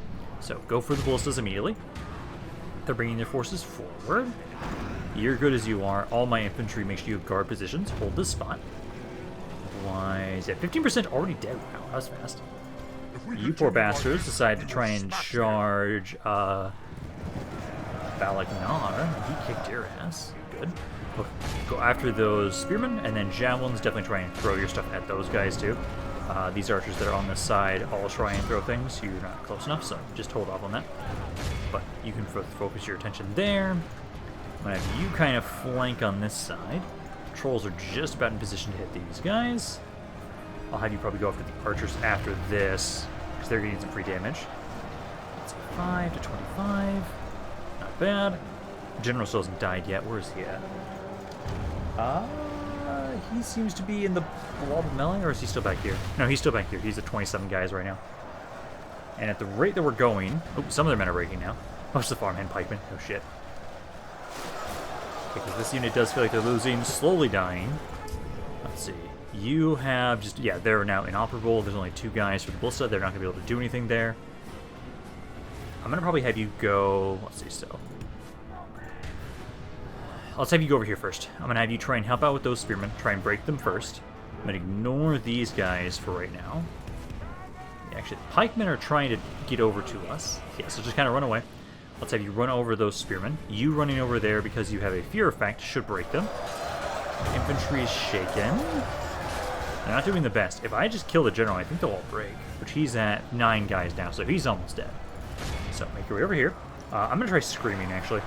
So go for the ballistas immediately. They're bringing their forces forward. You're good as you are. All my infantry, make sure you have guard positions. Hold this spot. Otherwise, yeah, 15% already dead. Wow, that was fast. You poor bastards decide to try and charge Balagnar. He kicked your ass. Good. Go after those spearmen, and then javelins. Definitely try and throw your stuff at those guys too. These archers that are on this side all try and throw things. You're not close enough, so just hold off on that. But you can focus your attention there. I'm gonna have you kind of flank on this side. Trolls are just about in position to hit these guys. I'll have you probably go after the archers after this, because they're gonna need some free damage. Let's 5 to 25. Not bad. General still hasn't died yet. Where is he at? He seems to be in the blob of melee, or is he still back here? No, he's still back here. He's at 27 guys right now. And at the rate that we're going... Oh, some of their men are breaking now. Most of the farmhand pikemen. Oh, shit. Okay, because this unit does feel like they're losing. Slowly dying. Let's see. You have just... Yeah, they're now inoperable. There's only 2 guys for the ballista. They're not going to be able to do anything there. I'm going to probably have you go... Let's see, so... Let's have you go over here first. I'm going to have you try and help out with those spearmen. Try and break them first. I'm going to ignore these guys for right now. Yeah, actually, the pikemen are trying to get over to us. Yeah, so just kind of run away. Let's have you run over those spearmen. You running over there because you have a fear effect should break them. Infantry is shaken. They're not doing the best. If I just kill the general, I think they'll all break. Which he's at 9 guys now, so he's almost dead. So make your way over here. I'm going to try screaming, actually.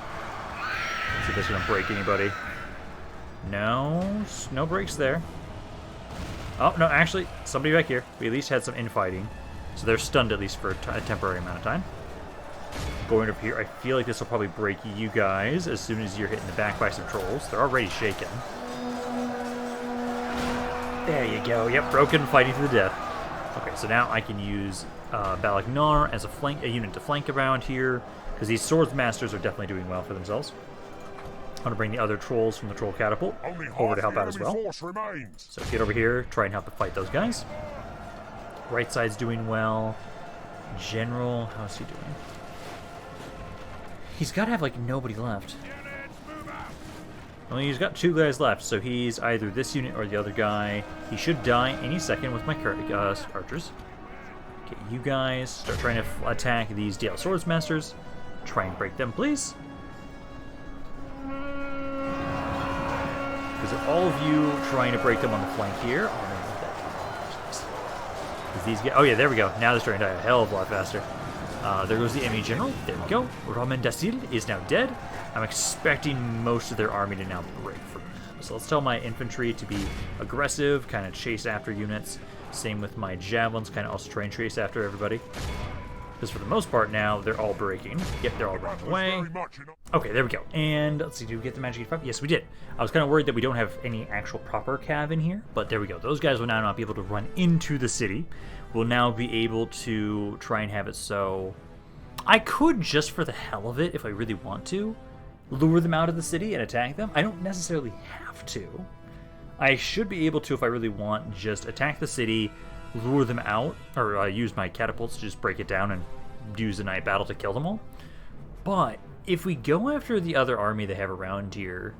See if this is going to break anybody. No. No breaks there. Oh, no, actually, somebody back here. We at least had some infighting. So they're stunned at least for a temporary amount of time. Going up here, I feel like this will probably break you guys as soon as you're hitting the back by some trolls. They're already shaken. There you go. Yep, broken, fighting to the death. Okay, so now I can use Balagnar as a unit to flank around here, because these swords masters are definitely doing well for themselves. I'm going to bring the other trolls from the troll catapult over to help out as well. So get over here, try and help fight those guys. Right side's doing well. General, how's he doing? He's got to have, like, nobody left. Well, he's got 2 guys left, so he's either this unit or the other guy. He should die any second with my archers. Okay, you guys start trying to attack these DL Swordsmasters. Try and break them, please. Because of all of you trying to break them on the flank here. Oh, man, look at that. These guys, oh, yeah, there we go. Now they're starting to die a hell of a lot faster. There goes the enemy general. There we go. Rampaned is now dead. I'm expecting most of their army to now break for them. So let's tell my infantry to be aggressive, kind of chase after units. Same with my javelins, kind of also try and chase after everybody. Because for the most part now, they're all breaking. Yep, they're all running away. Okay, there we go. And let's see, did we get the magic 85? Yes, we did. I was kind of worried that we don't have any actual proper cav in here, but there we go. Those guys will now not be able to run into the city. We'll now be able to try and have it so... I could, just for the hell of it, if I really want to, lure them out of the city and attack them. I don't necessarily have to. I should be able to, if I really want, just attack the city, lure them out, or use my catapults to just break it down and use the night battle to kill them all. But if we go after the other army they have around here,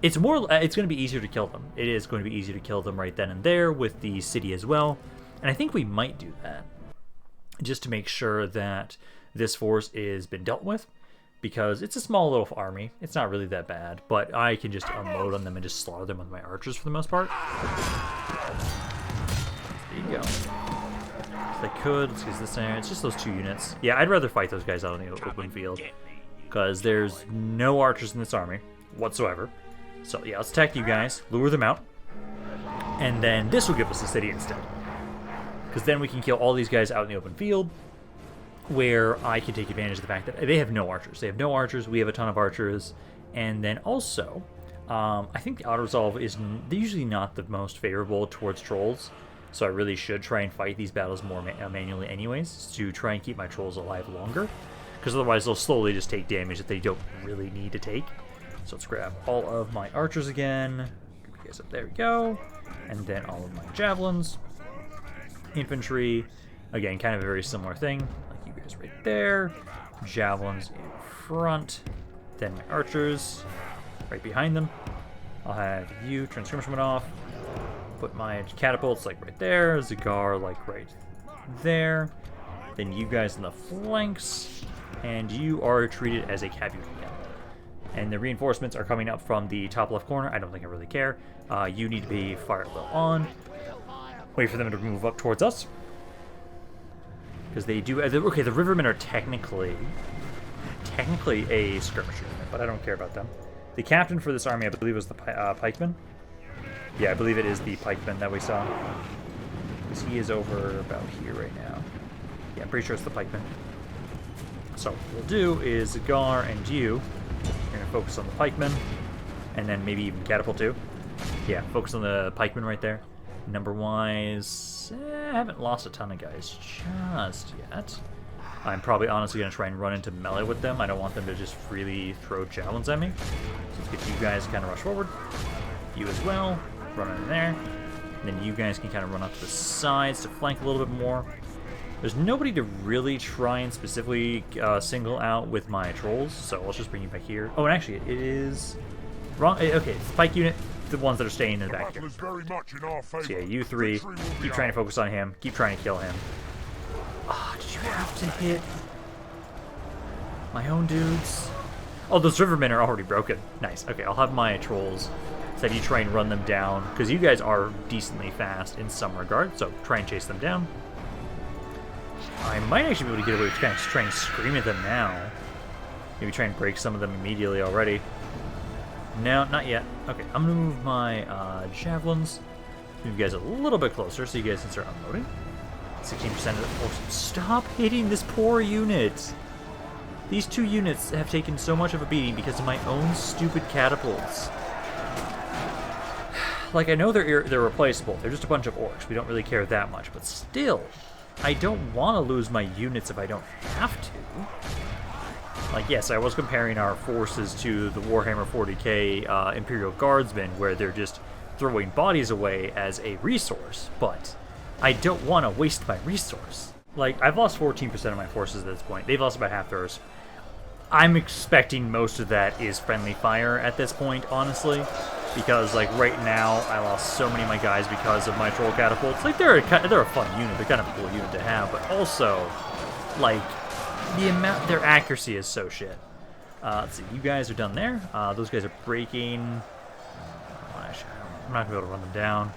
it's going to be easier to kill them. It is going to be easier to kill them right then and there with the city as well. And I think we might do that just to make sure that this force is been dealt with, because it's a small little army. It's not really that bad, but I can just unload on them and just slaughter them with my archers for the most part. There you go. If I could, let's use this there. It's just those 2 units. Yeah, I'd rather fight those guys out on the open field, because there's no archers in this army whatsoever. So yeah, let's attack you guys, lure them out, and then this will give us the city instead. Because then we can kill all these guys out in the open field, where I can take advantage of the fact that they have no archers. They have no archers, we have a ton of archers, and then also, I think the auto-resolve is usually not the most favorable towards trolls, so I really should try and fight these battles more manually anyways, to try and keep my trolls alive longer, because otherwise they'll slowly just take damage that they don't really need to take. So let's grab all of my archers again, there we go, and then all of my javelins. Infantry, again, kind of a very similar thing, like you guys right there. Javelins in front, then my archers right behind them. I'll have you turn skirmishment off, put my catapults like right there, Zagar like right there, then you guys in the flanks, and you are treated as a cav unit again. And the reinforcements are coming up from the top left corner. I don't think I really care. You need to be fire well on. Wait for them to move up towards us. Because they do... Okay, the Rivermen are technically a skirmisher unit, but I don't care about them. The captain for this army, I believe, was the pikeman. Yeah, I believe it is the pikeman that we saw. Because he is over about here right now. Yeah, I'm pretty sure it's the pikeman. So what we'll do is Zagar and you are going to focus on the pikeman. And then maybe even catapult too. Yeah, focus on the pikeman right there. Number-wise, I haven't lost a ton of guys just yet. I'm probably honestly going to try and run into melee with them. I don't want them to just freely throw javelins at me. So let's get you guys to kind of rush forward. You as well. Run in there. And then you guys can kind of run up to the sides to flank a little bit more. There's nobody to really try and specifically single out with my trolls, so let's just bring you back here. Oh, and actually, it is... wrong. Okay, it's the pike unit. The ones that are staying in the back here. So yeah, you 3, keep trying to focus on him, keep trying to kill him. Ah, did you have to hit my own dudes? Oh, those rivermen are already broken. Nice. Okay, I'll have my trolls instead you try and run them down, because you guys are decently fast in some regard, so try and chase them down. I might actually be able to get away with kind of trying to scream at them now. Maybe try and break some of them immediately already. No, not yet. Okay, I'm going to move my javelins. Move you guys a little bit closer so you guys can start unloading. 16% of the force. Stop hitting this poor unit! These 2 units have taken so much of a beating because of my own stupid catapults. Like, I know they're replaceable. They're just a bunch of orcs. We don't really care that much. But still, I don't want to lose my units if I don't have to. Like, yes, I was comparing our forces to the Warhammer 40k Imperial Guardsmen, where they're just throwing bodies away as a resource, but I don't want to waste my resource. Like, I've lost 14% of my forces at this point. They've lost about half theirs. I'm expecting most of that is friendly fire at this point, honestly, because, like, right now, I lost so many of my guys because of my troll catapults. Like, they're a fun unit. They're kind of a cool unit to have, but also, like... their accuracy is so shit. Let's see, you guys are done there. Those guys are breaking. Actually, I'm not going to be able to run them down.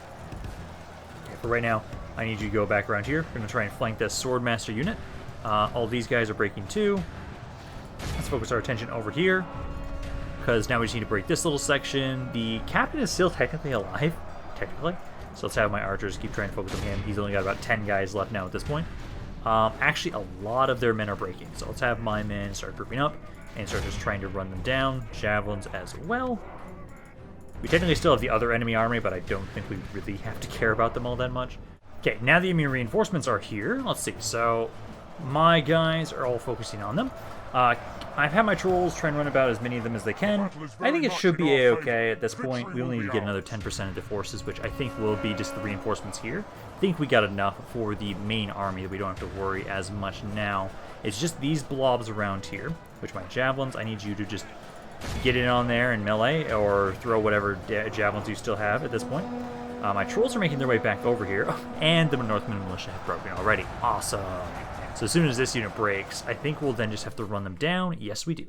Okay, for right now, I need you to go back around here. We're going to try and flank this Swordmaster unit. All these guys are breaking too. Let's focus our attention over here, because now we just need to break this little section. The captain is still technically alive, so let's have my archers keep trying to focus on him. He's only got about 10 guys left now at this point. Actually, a lot of their men are breaking, so let's have my men start grouping up and start just trying to run them down. Javelins as well. We technically still have the other enemy army, but I don't think we really have to care about them all that much. Okay, now the enemy reinforcements are here. Let's see. So my guys are all focusing on them. I've had my trolls try and run about as many of them as they can. I think it should be a-okay at this point. We only need to get another 10% of the forces, which I think will be just the reinforcements here. I think we got enough for the main army that we don't have to worry as much now. It's just these blobs around here, which my javelins, I need you to just get in on there and melee, or throw whatever javelins you still have at this point. My trolls are making their way back over here, and the Northman militia have broken already. Awesome. So as soon as this unit breaks, I think we'll then just have to run them down. Yes, we do.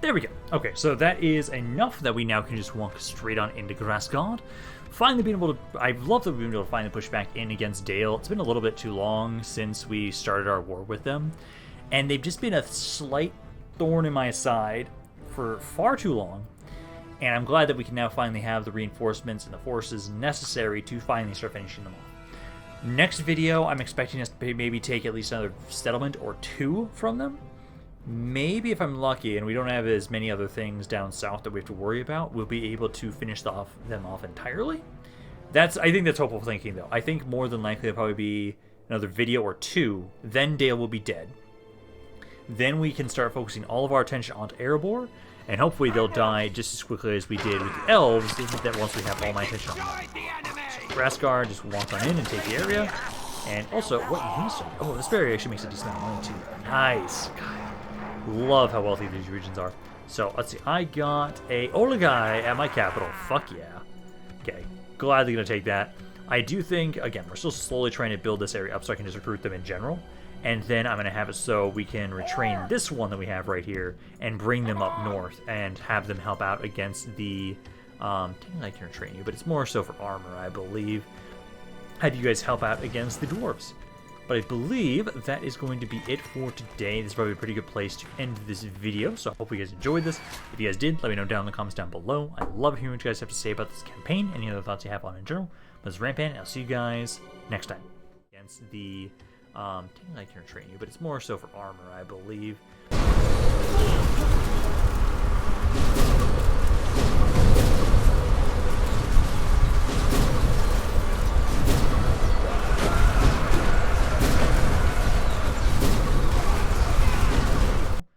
There we go. Okay, so that is enough that we now can just walk straight on into Grassgard. Finally being able to... I love that we've been able to finally push back in against Dale. It's been a little bit too long since we started our war with them, and they've just been a slight thorn in my side for far too long. And I'm glad that we can now finally have the reinforcements and the forces necessary to finally start finishing them off. Next video, I'm expecting us to maybe take at least another settlement or two from them. Maybe if I'm lucky and we don't have as many other things down south that we have to worry about, we'll be able to finish them off entirely. I think that's hopeful thinking, though. I think more than likely it'll probably be another video or two, then Dale will be dead. Then we can start focusing all of our attention onto Erebor, and hopefully they'll die just as quickly as we did with the elves, that once we have all my attention on them. So Grassgard, just walk on in and take the area. And also, what units are... Oh, this area actually makes a decent amount of money too. Nice. God, love how wealthy these regions are. So, let's see. I got a Oligai at my capital. Fuck yeah. Okay, gladly gonna take that. I do think, again, we're still slowly trying to build this area up so I can just recruit them in general. And then I'm going to have it so we can retrain this one that we have right here and bring them up north and have them help out against the... technically I can retrain you, but it's more so for armor, I believe. Have you guys help out against the dwarves. But I believe that is going to be it for today. This is probably a pretty good place to end this video, so I hope you guys enjoyed this. If you guys did, let me know down in the comments down below. I love hearing what you guys have to say about this campaign, any other thoughts you have on it in general. But it's Rampaned, and I'll see you guys next time. Against the... technically I can train you, but it's more so for armor, I believe.